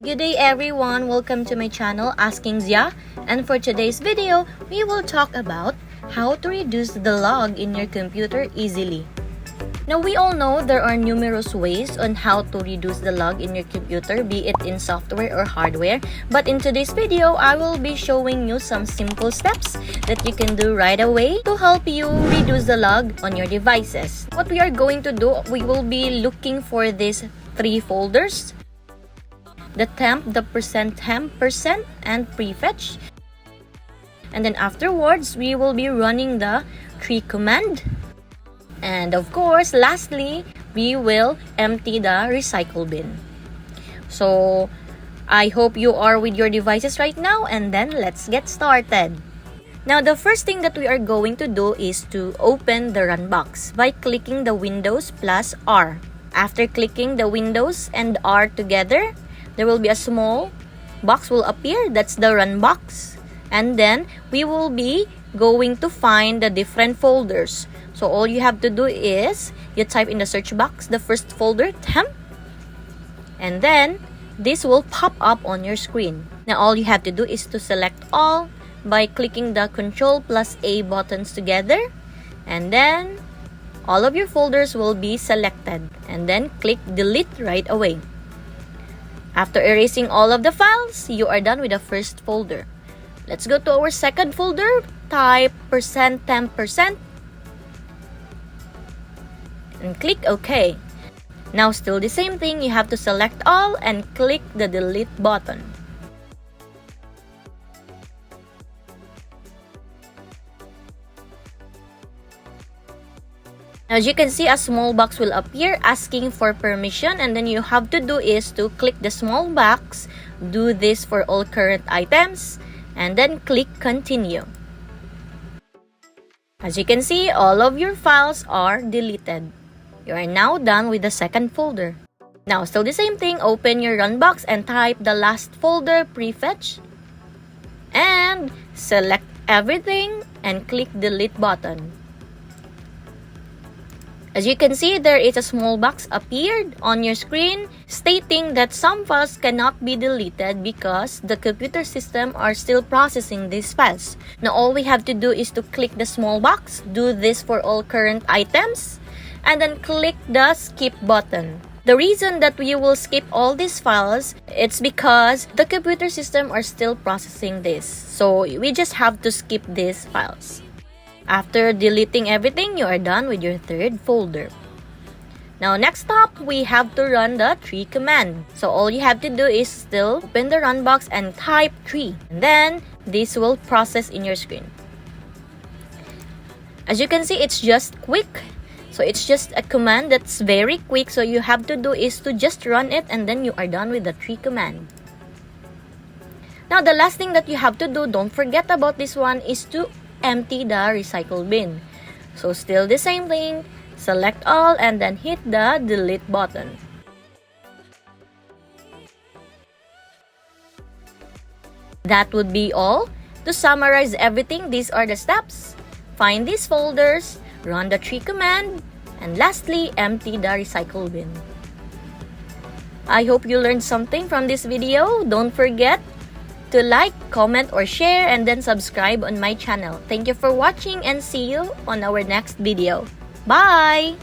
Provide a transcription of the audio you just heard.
Good day everyone, welcome to my channel Asking Zia, and for today's video, we will talk about how to reduce the log in your computer easily. Now we all know there are numerous ways on how to reduce the log in your computer, be it in software or hardware, but in today's video, I will be showing you some simple steps that you can do right away to help you reduce the log on your devices. What we are going to do, we will be looking for these three folders: the temp, the %temp, and prefetch. And then afterwards, we will be running the tree command. And of course, lastly, we will empty the recycle bin. So, I hope you are with your devices right now, and then let's get started. Now, the first thing that we are going to do is to open the run box by clicking the Windows plus R. After clicking the Windows and R together, there will be a small box will appear. That's the run box. And then we will be going to find the different folders. So all you have to do is you type in the search box the first folder, temp, and then this will pop up on your screen. Now all you have to do is to select all by clicking the Ctrl plus A buttons together, and then all of your folders will be selected, and then click delete right away. After erasing all of the files, you are done with the first folder. Let's go to our second folder. Type %temp% and click OK. Now still the same thing, you have to select all and click the delete button. As you can see, a small box will appear asking for permission, and then you have to do is to click the small box, do this for all current items, and then click continue. As you can see, all of your files are deleted. You are now done with the second folder. Now still the same thing, open your run box and type the last folder, prefetch, and select everything and click delete button. As you can see, there is a small box appeared on your screen stating that some files cannot be deleted because the computer system are still processing these files. Now all we have to do is to click the small box, do this for all current items, and then click the skip button. The reason that we will skip all these files, it's because the computer system are still processing this. So we just have to skip these files. After deleting everything, you are done with your third folder. Now next up, we have to run the tree command. So all you have to do is still open the run box and type tree. And then this will process in your screen. As you can see, it's just quick. So it's just a command that's very quick. So you have to do is to just run it, and then you are done with the tree command. Now the last thing that you have to do, don't forget about this one, is to empty the recycle bin. So still the same thing, select all and then hit the delete button. That would be all. To summarize everything, these are the steps: find these folders, run the tree command, and lastly, empty the recycle bin. I hope you learned something from this video. Don't forget to like, comment, or share, and then subscribe on my channel. Thank you for watching and see you on our next video. Bye!